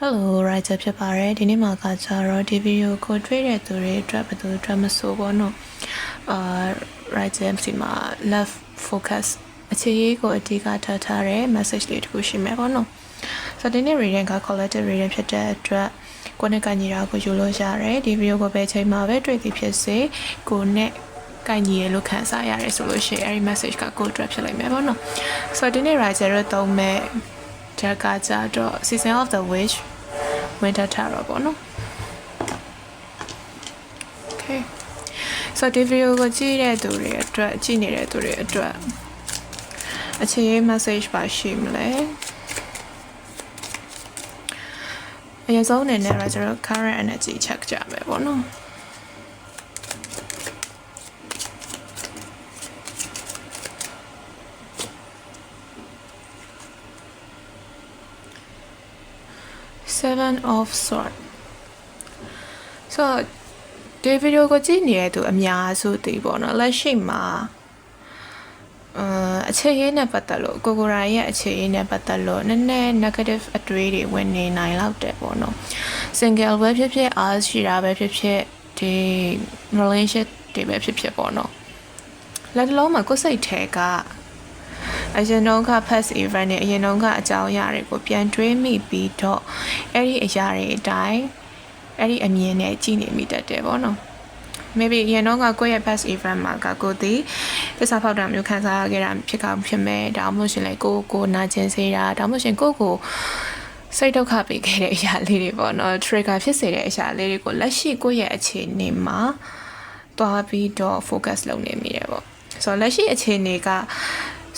Hello writer ဖြစ်ပါတယ်ဒီနေ့မှာကကျတော့ဒီ video ကိုတွေ့တဲ့သူတွေအတွက်ဘယ်သူအတွက်မဆိုပေါ့နော်writer ဒီမှာ love focus အခြေရေးကိုအဓိကထားတဲ့ message လေးတစ်ခုရှိမယ်ပေါ့နော်ဆိုတော့ဒီနေ့ reading က collective reading ဖြစ်တဲ့အတွက်ကိုနဲ့ကညီတာကိုယူလို့ရတယ်ဒီ video ကိုပဲချိန်မှာပဲတွေ့သည်ဖြစ်စေကိုနဲ့ကိုင်ညီရလို့ခံစားရတယ်ဆိုလို့ရှိရင်အဲဒီ message ကကိုအတွက်ဖြစ်လိမ့်မယ်ပေါ့နော်ဆိုတော့ဒီနေ့ writer ရသုံးမဲ့ဒါကကြတော့ season of the witch winter tarot ပေါ့နော် okay so ဒီ video ကိုကြည့်တဲ့သူတွေအတွက်ကြည့်နေတဲ့သူတွေအတွက်အခြေရေး message ပါရှိမလဲအရင်ဆုံးအနေနဲ့ကျွန်တော် current energy check ကြမယ်ပေါ့နော်7 of swords so ဒီ video ကိုကြည့်နေတဲ့သူအများစုသိပေါ့နော်လက်ရှိမှာအခြေရေးနဲ့ပတ်သက်လို့ကိုရိုရဲ့အခြေရေးနဲ့ပတ်သက်လို့နည်းနည်း negative အတွေးတွေဝင်နေနိုင်လောက်တယ်ပေါ့နော် single ပဲဖြစ်ဖြစ် as ရှိတာပဲဖြစ်ဖြစ်ဒီ relationship တွေပဲဖြစ်ဖြစ်ပေါ့နော်လက်တလုံးမှာကိုယ်စိတ်ထဲကအရင်တော့က past event နဲ့အရင်တော့ကအကြောင်းအရာတွေကိုပြန်တွေးမိပြီးတော့အဲ့ဒီအရာတွေအတိုင်းအဲ့ဒီအမြင်နဲ့ကြည့်နေမိတတ်တယ်ပေါ့နော် maybe အရင်တော့ကကိုယ့်ရဲ့ past event မှာကကိုဒီသစ္စာဖောက်တာမျိုးခံစားရခဲ့တာဖြစ်ကောင်းဖြစ်မယ်ဒါမှမဟုတ်ရှင်လေကိုနာကျင်စေတာဒါမှမဟုတ်ရှင်ကိုစိတ်ဒုက္ခပေးခဲ့တဲ့အရာလေးတွေပေါ့နော် trigger ဖြစ်စေတဲ့အရာလေးတွေကိုလက်ရှိကိုယ့်ရဲ့အခြေအနေမှာတွားပြီးတော့ focus လုပ်နေမိတယ်ပေါ့ဆိုတော့လက်ရှိအခြေအနေက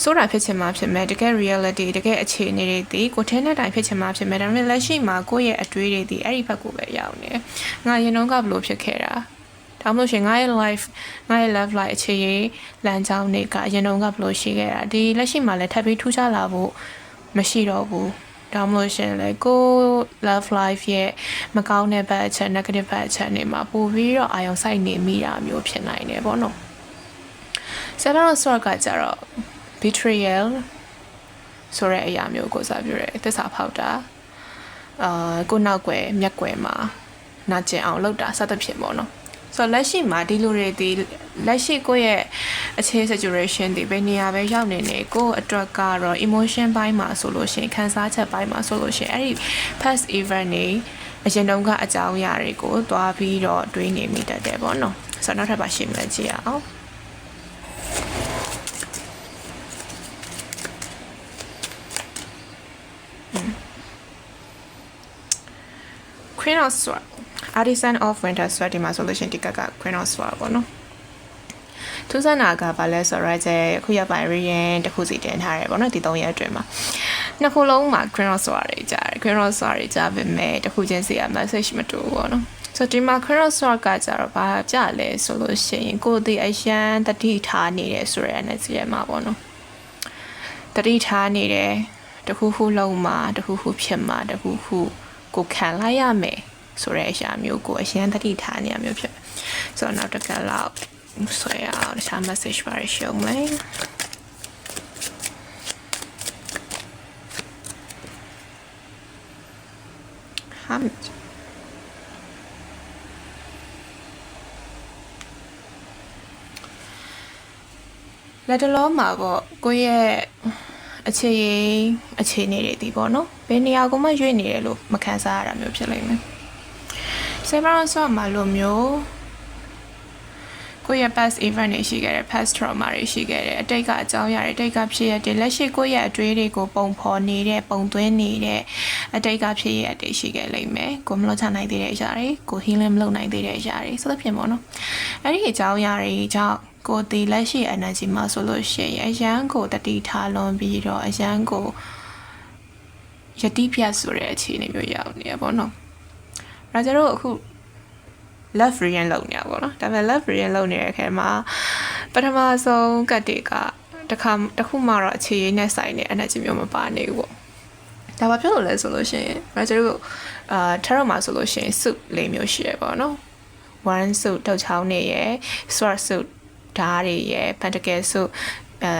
ဆိုတာဖြစ်ချင်မှဖြစ်မယ်တကယ် reality တကယ်အခြေအနေတွေဒီကိုထဲနဲ့တိုင်ဖြစ်ချင်မှဖြစ်မယ်ဒါပေမဲ့လက်ရှိမှာကိုယ့်ရဲ့အတွေးတွေဒီအဲ့ဒီဘက်ကိုပဲရောက်နေငါရင်တော့ကဘလို့ဖြစ်ခဲ့တာဒါမှမဟုတ်ရှင်ငါရဲ့ life ငါရဲ့ love life အခြေရေးလမ်းကြောင်းတွေကအရင်တော့ကဘလို့ရှိခဲ့တာဒီလက်ရှိမှာလည်းထပ်ပြီးထူးခြားလာဖို့မရှိတော့ဘူးဒါမှမဟုတ်ရှင်လေကို love life ရဲ့မကောင်းတဲ့ဘက်အချက် negative ဘက်အချက်တွေမှာပို့ပြီးတော့အာရုံစိုက်နေမိတာမျိုးဖြစ်နိုင်တယ်ပေါ့နော်ဆက်တော့ sort ကကြတော့betrayal ဆိုတဲ့အရာမျိုးကိုစားပြရဲသစ္စာဖောက်တာကိုနောက်ွယ်မျက်ွယ်မှာနာကျင်အောင်လုပ်တာစသဖြင့်ပေါ့နော်ဆိုတော့လက်ရှိမှာဒီလိုတွေဒီလက်ရှိကိုယ့်ရဲ့အခြေ situation တွေဘယ်နေရာပဲရောက်နေနေကိုယ့်အတွက်ကတော့ emotion ဘိုင်းမှာဆိုလို့ရှိရင်ခံစားချက်ဘိုင်းမှာဆိုလို့ရှိရင်အဲ့ဒီ past event တွေအရင်တုန်းကအကြောင်းအရာတွေကိုတွားပြီးတော့တွေးနေမိတတ်တယ်ပေါ့နော်ဆိုတော့နောက်ထပ်ပါရှင်းမလဲကြည့်ရအောင်Queen of Swords Artisan of Winter Swords ဒီမှာဆိုလို့ရှိရင်ဒီက Queen of Swords ပေါ့နော်ထူးဆန်းတာကဘာလဲဆိုတော့ခုရပိုင်း reading တစ်ခုစီတင်ထားတယ်ပေါ့နော်ဒီ3ရက်အတွင်းမှာနှစ်ခုလုံးမှာ Queen of Swords တွေကြားတယ် Queen of Swords တွေကြားပေမဲ့တစ်ခုချင်းစီက message မတူဘူးပေါ့နော်ဆိုတော့ဒီမှာ Queen of Swords ကကြတော့ဘာကြလဲဆိုလို့ရှိရင်ကိုယ်ဒီအရန်တတိထားနေတယ်ဆိုရတဲ့ energy ထဲမှာပေါ့နော်တတိထားနေတယ်တခုခုလုံးမှာတခုခုဖြစ်မှာတခုခုကိုခံလိုက်ရမယ်ဆိုတဲ့အရာမျိုးကိုအရင်တတိထားနေရမျိုးဖြစ်ဆိုတော့နောက်တစ်ခါလောက်ဆွဲအောင်တခြား message ပါရှုံးမယ်ဟမ်လက်တလုံးမှာပေါ့ကိုယ့်ရဲ့အခြေအနေတွေဒီပေါ့နော်ဘယ်နေရာကိုမှရွေ့နေတယ်လို့မခံစားရတာမျိုးဖြစ်လိမ့်မယ်Several sort မှာလိုမျိုးကိုယ့်ရဲ့ past event တွေရှိခဲ့တယ် past trauma တွေရှိခဲ့တယ်အတိတ်ကအကြောင်းအရာတွေအတိတ်ကဖြစ်ရတဲ့လက်ရှိကိုယ့်ရဲ့အတွေးတွေကိုပုံဖော်နေတဲ့ပုံသွင်းနေတဲ့အတိတ်ကဖြစ်ရတဲ့ရှိခဲ့လိမ့်မယ်ကိုမလို့ချနိုင်သေးတဲ့အရာတွေကို healing မလုပ်နိုင်သေးတဲ့အရာတွေဆိုသဖြင့်ပေါ့နော်အဲ့ဒီအကြောင်းအရာတွေကြောင့်ကိုဒီလက်ရှိ energy မှာဆိုလို့ရှိရင်အရန်ကိုတတိထားလွန်ပြီးတော့အရန်ကိုယတိပြတ်ဆိုတဲ့အခြေအနေမျိုးရောက်နေရပေါ့နော်ဒါကြတော့အခု love reading လုပ်နေရပါတော့ဒါပေမဲ့ love reading လုပ်နေတဲ့အခါမှာပထမဆုံးကတ်တွေကတစ်ခုမှတော့အခြေရင်းနဲ့ဆိုင်တဲ့ energy မျိုးမပါနေဘူးပေါ့ဒါဘာဖြစ်လို့လဲဆိုလို့ရှိရင်ဒါကြတော့tarot မှာဆိုလို့ရှိရင် suit လေးမျိုးရှိရပေါ့နော် one suit တောက်ချောင်းနေရယ် sword suit ဓာတ်တွေရယ် pentacle suit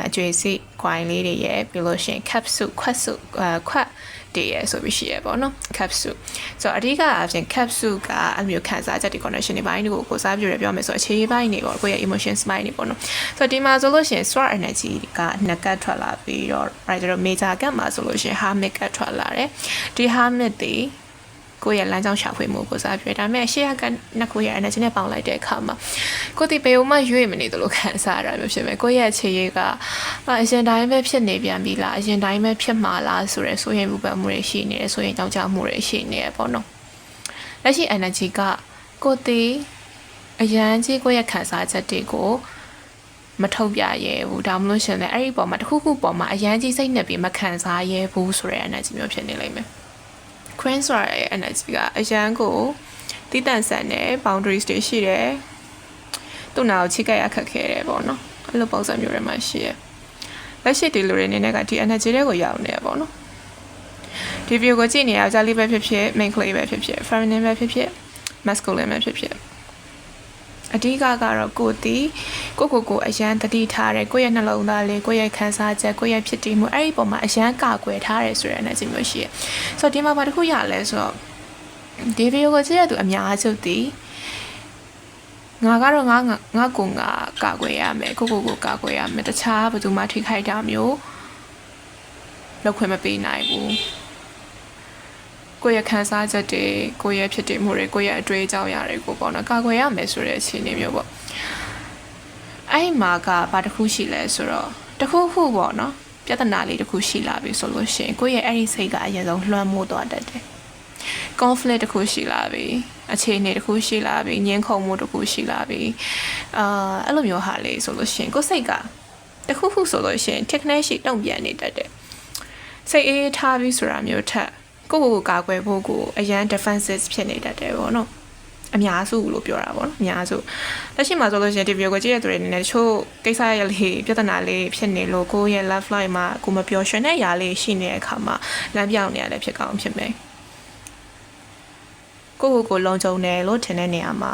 အကျွေးစီ coin လေးတွေရယ်ပြီးလို့ရှိရင် cap suit ခွက် suit ခွက် တည်ရဆိုပြီးရှိရပေါ့နော် capsule ဆိုတော့အဓိကအပြင် capsule ကအမျိုးခံစားချက်တွေ connection တွေပိုင်းတွေကိုစားပြရပြောမယ်ဆိုအခြေပိုင်းတွေပေါ့ကိုယ့်ရဲ့ emotions ပိုင်းတွေပေါ့နော်ဆိုတော့ဒီမှာဆိုလို့ရှိရင် sword energy ကနှစ်ကတ်ထွက်လာပြီးတော့ right တော့ major ကတ်မှာဆိုလို့ရှိရင် hermit ကတ်ထွက်လာတယ်ဒီ hermit တွေကိုယ့်ရဲ့လမ်းကြောင်းရှာဖွေမှုကိုစားပြဒါပေမဲ့ရှေ့ကနှစ်ခုရဲ့ energy နဲ့ပေါင်းလိုက်တဲ့အခါမှာကိုယ်ဒီဘယ်မှရွေ့မနေသလိုခံစားရတာမျိုးဖြစ်မယ်ကိုယ့်ရဲ့အခြေရေးကအရင်တိုင်းပဲဖြစ်နေပြန်ပြီလားအရင်တိုင်းပဲဖြစ်မှာလားဆိုရဲဆိုရင်ဘူပတ်မှုတွေရှိနေတယ်ဆိုရင်ကြောက်ကြမှုတွေရှိနေရပေါ့နော်လက်ရှိ energy ကကိုယ်ဒီအရန်ကြီးကိုယ့်ရဲ့ခံစားချက်တွေကိုမထုတ်ပြရဲဘူးဒါမှမဟုတ်ရှင်လည်းအဲ့ဒီပေါ်မှာတစ်ခုခုပေါ်မှာအရန်ကြီးစိတ်နဲ့ပြီးမခံစားရဲဘူးဆိုတဲ့ energy မျိုးဖြစ်နေလိမ့်မယ်Queen ဆိုတဲ့ energy ကအရန်ကိုတိတန့်ဆန်တဲ့ boundaries တွေရှိတယ်သူ့နာကိုချိတ်ကရခက်ခဲတယ်ပေါ့နော်အဲ့လိုပုံစံမျိုးတွေမှာရှိရလက်ရှိဒီလူတွေအနေနဲ့ကဒီ energy တွေကိုရောက်နေရပေါ့နော်ဒီ view ကိုကြည့်နေရကြလေးပဲဖြစ်ဖြစ် main clay ပဲဖြစ်ဖြစ် feminine ပဲဖြစ်ဖြစ် masculine ပဲဖြစ်ဖြစ်အဓိကကတော့ကိုတီကိုအရန်တတိထားတယ်ကိုယ့်ရဲ့နှလုံးသားလေးကိုယ့်ရဲ့ခံစားချက်ကိုယ့်ရဲ့ဖြစ်တည်မှုအဲ့ဒီပုံမှာအရန်ကာကွယ်ထားတယ်ဆိုတဲ့ energy မျိုးရှိရဆိုတော့ဒီမှာဘာတစ်ခုရလဲဆိုတော့ဒီ video ကိုကြည့်ရသူအများစုတီငါကတော့ငါကာကွယ်ရမယ်ကိုကာကွယ်ရမယ်တခြားဘယ်သူမှထိခိုက်တာမျိုးလောက်ခွင့်မပေးနိုင်ဘူးကိုယ့်ရဲ့ခံစားချက်တွေကိုယ့်ရဲ့ဖြစ်တည်မှုတွေကိုယ့်ရဲ့အတွေ့အကြုံတွေကိုပေါ့နော်ကာကွယ်ရမယ်ဆိုတဲ့အခြေအနေမျိုးပေါ့အဲ့မှာကဘာတစ်ခုရှိလဲဆိုတော့တစ်ခုခုပေါ့နော်ပြဿနာလေးတစ်ခုရှိလာပြီဆိုလို့ရှိရင်ကိုယ့်ရဲ့အဲ့ဒီစိတ်ကအရင်ဆုံးလွှမ်းမိုးသွားတတ်တယ် conflict တစ်ခုရှိလာပြီအခြေအနေတစ်ခုရှိလာပြီညှင်းခုန်မှုတစ်ခုရှိလာပြီအဲ့လိုမျိုးဟာလေးဆိုလို့ရှိရင်ကိုယ်စိတ်ကတစ်ခုခုဆိုလို့ရှိရင် technique ရှိတုံ့ပြန်နေတတ်တယ်စိတ်အေးထားပြီးဆိုတာမျိုးထက်ကိုကာကွယ်ဖို့ကိုအရန် defensive ဖြစ်နေတတ်တယ်ပေါ့နော်အများစုလို့ပြောတာပေါ့နော်အများစုလက်ရှိမှာဆိုလို့ရှိရင်ဒီ video ကိုကြည့်ရတဲ့သူတွေအနေနဲ့တချို့ကိစ္စရလေးပြဿနာလေးဖြစ်နေလို့ကိုရဲ့ love life မှာကိုမပျော်ရွှင်တဲ့ຢာလေးရှိနေတဲ့အခါမှာလမ်းပြောင်းနေရတဲ့ဖြစ်ကောင်းဖြစ်မယ်ကိုလုံခြုံတယ်လို့ထင်တဲ့နေရာမှာ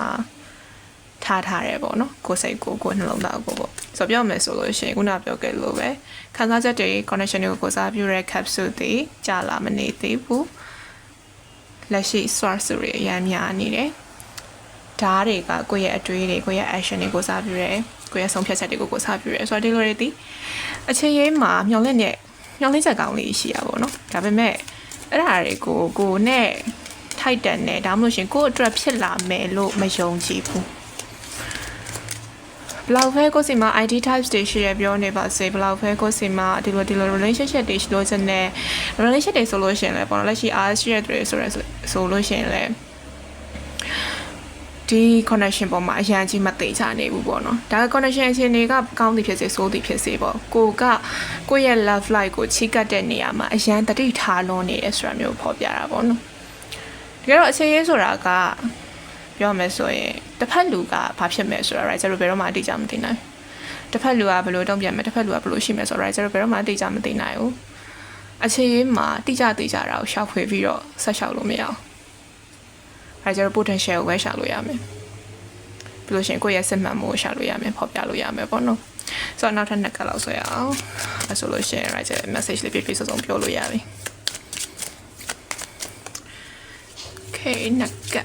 ထားတယ်ပေါ့နော်ကိုစိတ်ကိုနှလုံးသားကိုပေါ့ဆိုပြောမယ်ဆိုလို့ရှိရင်ခုနပြောခဲ့လို့ပဲခံစားချက်တွေ connection တွေကိုစားပြုတဲ့ capsule တွေကြာလာမနေသေးဘူးလက်ရှိ source တွေအများများနေတယ်ဓာတ်တွေကကိုယ့်ရဲ့အတွေးတွေကိုယ့်ရဲ့ action တွေကိုစားပြုတယ်ကိုယ့်ရဲ့ဆုံးဖြတ်ချက်တွေကိုစားပြုတယ်ဆိုတော့ဒီလိုတွေဒီအခြေရေးမှာမျောလင့်ချက်ကောင်းလေးရှိရပါတော့ဒါပေမဲ့အဲ့ဒါတွေကိုကိုနဲ့ထိုက်တန်နေဒါမှမဟုတ်ရှင်ကိုယ့်အတွက်ဖြစ်လာမယ်လို့မယုံကြည်ဘူးဘလောက်ပဲကိုစီမှာ ID types တွေရှိရပြောနေပါစေဘလောက်ပဲကိုစီမှာဒီလို relationship တွေရှိလို့စတဲ့ relationship တွေဆိုလို့ရှိရင်လည်းပေါ့နော်လက်ရှိ R ရှိရတဲ့ဆိုလို့ရှိရင်လည်းဒီ connection ပေါ်မှာအရန်ကြီးမသိချနေဘူးပေါ့နော်ဒါက connection အခြေအနေကကောင်းသည်ဖြစ်စေဆိုးသည်ဖြစ်စေပေါ့ကိုရဲ့ love life ကိုချိကတ်တဲ့နေရာမှာအရန်တတိထားလွန်နေတယ်ဆိုတာမျိုးပေါ်ပြတာပေါ့နော်တကယ်တော့အခြေရေးဆိုတာကပြောမယ်ဆိုရင်တစ်ဖက်လူကဘာဖြစ်မယ်ဆိုတာ right ကျတော့ဘယ်တော့မှအတိအကျမသိနိုင်တစ်ဖက်လူကဘယ်လိုတုံ့ပြန်မယ်တစ်ဖက်လူကဘယ်လိုရှိမယ်ဆိုတော့ right ကျတော့ဘယ်တော့မှအတိအကျမသိနိုင်ဘူးအခြေရေးမှာတိကျတာကိုရှောက်ဖွေပြီးတော့ဆက်ရှောက်လို့မရအောင် right ကျတော့ potential ကိုပဲရှာလို့ရမယ်ပြီးလို့ရှိရင်ကိုယ့်ရဲ့စစ်မှန်မှုကိုရှာလို့ရမယ်ဖော်ပြလို့ရမယ်ပေါ့နော်ဆိုတော့နောက်ထပ်2ကလောက်ဆွဲအောင်အဲဆိုလို့ရှိရင် right ကျ message လေးပြစုံပြောလို့ရပြီ okay 2က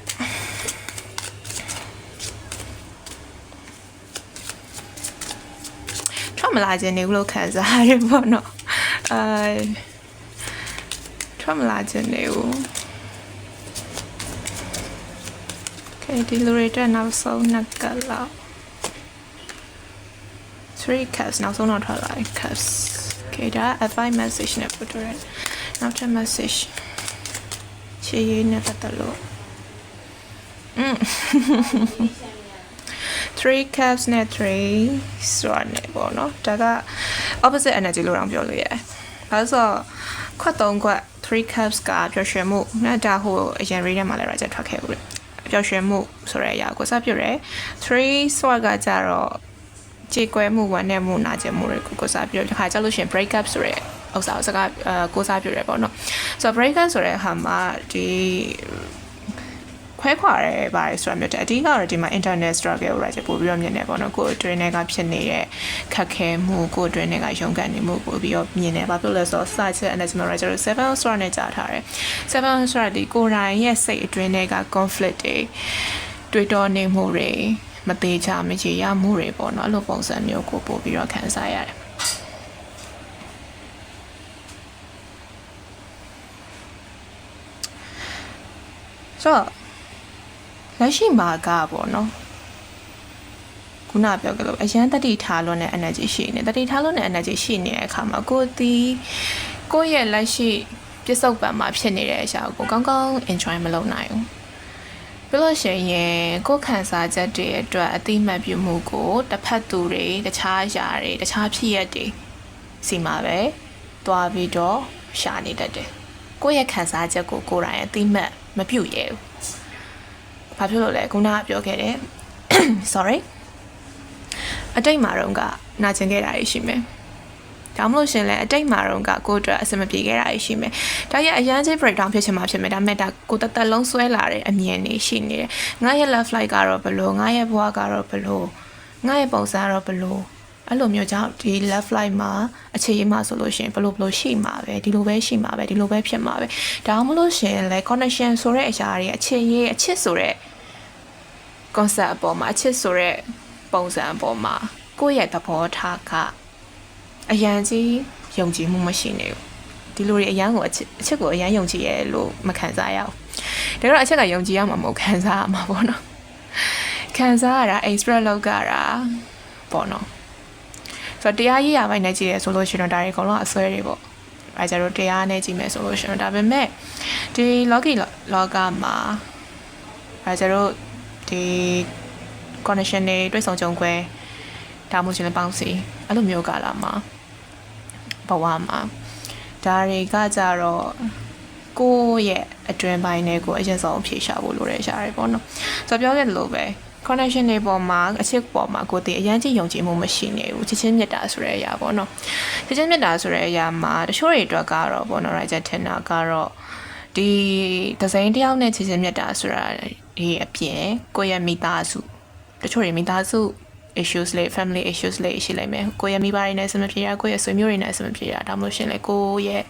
မလာခြင်းနေဘူးလို့ခံစားရပေါ့နော်ထွက်မလာခြင်းနေဘူး okay ဒီလိုရတဲ့နောက်ဆုံး2ကလောက် 3 cups နောက်ဆုံးတော့ထွက်လာ cups okay ဒါ advice message နဲ့ပို့တော့နောက်ထပ် message ချေရေးနဲ့ပတ်သက်လို့3 cups နဲ့3 sword နဲ့ပေါ့နော်ဒါက opposite energy လို့တော့ပြောလို့ရတယ်။ဒါဆိုခွက်3ခွက်3 cups ကပျော်ရွှင်မှုနဲ့ဒါဟိုအရင် read ထဲမှာလည်း right ထွက်ခဲ့ဘူးလေ။ပျော်ရွှင်မှုဆိုတဲ့အရာကိုစပြရဲ3 sword ကကြတော့ကြေကွဲမှုဝမ်းနည်းမှုနာကျင်မှုတွေကိုစပြရဲဒီခါကျလို့ရှိရင် break up ဆိုတဲ့ဥစ္စာကိုစကားကိုစားပြရဲပေါ့နော်။ဆိုတော့ break up ဆိုတဲ့ဟာမှာဒီ ခွဲခွာရဲပါတယ်ဆိုတာမျိုးတဲ့အဓိကတော့ဒီမှာ internet struggle ကိုပို့ပြီးတော့မြင်နေပေါ့နော်ကိုအတွင်းထဲကဖြစ်နေတဲ့ခက်ခဲမှုကိုအတွင်းထဲကရုန်းကန်နေမှုပို့ပြီးတော့မြင်နေဘာဖြစ်လဲဆိုတော့ site analysis မှာကျွန်တော်7 star နဲ့ကြားထားတယ်7 star ဒီကိုယ်တိုင်ရဲ့စိတ်အတွင်းထဲက conflict တွေတွေ့တော်နေမှုတွေမသေးချာမချေရမှုတွေပေါ့နော်အဲ့လိုပုံစံမျိုးကိုပို့ပြီးတော့ခံစားရတယ်ဆိုလက်ရှိမှာကပေါ့နော်ခုနပြောကြလို့အရန်တတိထားလွန်းတဲ့ energy ရှိနေတတိထားလွန်းတဲ့ energy ရှိနေတဲ့အခါမှာကိုယ့်ရဲ့လက်ရှိပြစ္ဆုတ်ပံမှာဖြစ်နေတဲ့အရာကိုကောင်းကောင်း enjoy မလုပ်နိုင်ဘူးပြီးလို့ရှိရင်ကိုယ်ခံစားချက်တွေအတွက်အတိမတ်ပြုမှုကိုတစ်ဖက်သူတွေတခြားအရာတွေတခြားဖြစ်ရတွေစီမှာပဲတွားပြီးတော့ရှာနေတတ်တယ်ကိုယ့်ရဲ့ခံစားချက်ကိုကိုယ်တိုင်အတိမတ်မပြုတ်ရဲဘူးဘာဖြစ်လို့လဲခုနကပြောခဲ့တယ် sorry အတိတ်မှာတော့ကနာကျင်ခဲ့တာရှိမယ်ဒါမှမဟုတ်ရှင်လဲအတိတ်မှာတော့ကကိုယ့်အတွက်အဆင်မပြေခဲ့တာရှိမယ်ဒါရဲ့အရန်ကြီး breakdown ဖြစ်ချင်မှဖြစ်မယ်ဒါပေမဲ့ဒါကိုတက်တက်လုံးဆွဲလာတဲ့အမြင်တွေရှိနေတယ်ငါရဲ့ love life ကတော့ဘလို့ငါရဲ့ဘဝကတော့ဘလို့ငါရဲ့ပုံစံကတော့ဘလို့အဲ့လိုမျိုးကြောင့်ဒီ love life မှာအခြေအမှာဆိုလို့ရှင်ဘလို့ရှိမှာပဲဒီလိုပဲရှိမှာပဲဒီလိုပဲဖြစ်မှာပဲဒါမှမဟုတ်ရှင်လဲ connection ဆိုတဲ့အရာတွေအခြေရေးအချစ်ဆိုတဲ့ concept အပေါ်မှာအချစ်ဆိုတဲ့ပုံစံအပေါ်မှာကိုယ့်ရဲ့သဘောထားကအရန်ကြီးယုံကြည်မှုမရှိနေဘူးဒီလိုတွေအရန်ကိုအချစ်ကိုအရန်ယုံကြည်ရဲလို့မခံစားရဘူးဒါတော့အချက်ကယုံကြည်ရမှာမဟုတ်ခံစားရမှာပေါ့နော်ခံစားရတာ express လောက်ကြတာပေါ့နော်ဆိုတော့တရားရေးရပိုင်းနဲ့ကြည့်ရဲဆိုလို့ရှိရင်တော့ဒါတွေအကုန်လုံးအစွဲတွေပေါ့အဲကြတော့တရားနဲ့ကြည့်မယ်ဆိုလို့ရှိရင်ဒါပေမဲ့ဒီလောကမှာအဲကြတော့ဒီ connection တွေတွေ့ဆုံကြုံခွဲဒါမှမဟုတ်ရင်ပေါင်းစီအဲ့လိုမျိုးကလာမှာဘဝမှာဒါတွေကကြတော့ကိုယ့်ရဲ့အတွင်းပိုင်းတွေကိုအရင်ဆုံးဖြေရှာဖို့လိုတဲ့ရှားတွေပေါ့နော်ဆိုတော့ပြောခဲ့လို့ပဲ connection တွေပေါ်မှာအချစ်ပေါ်မှာကိုယ်တည်အရင်ကြီးယုံကြည်မှုမရှိနေဘူးချစ်ချင်းမြတ်တာဆိုတဲ့အရာပေါ့နော်ချစ်ချင်းမြတ်တာဆိုတဲ့အရာမှာတချို့တွေအတွက်ကတော့ပေါ့နော် right ထင်တာကတော့ဒီဒီဇိုင်းတယောက်နဲ့ချစ်ချင်းမြတ်တာဆိုတာဒီအပြင်ကိုယ့်ရဲ့မိသားစုတချို့တွေမိသားစုissues လေး family issues လေးရှိလိုက်မယ်ကိုယ့်ရဲ့မိဘတွေနဲ့အဆင်မပြေတာကိုယ့်ရဲ့ဆွေမျိုးတွေနဲ့အဆင်မပြေတာဒါမှမဟုတ်ရှင်လေကိုယ့်ရဲ့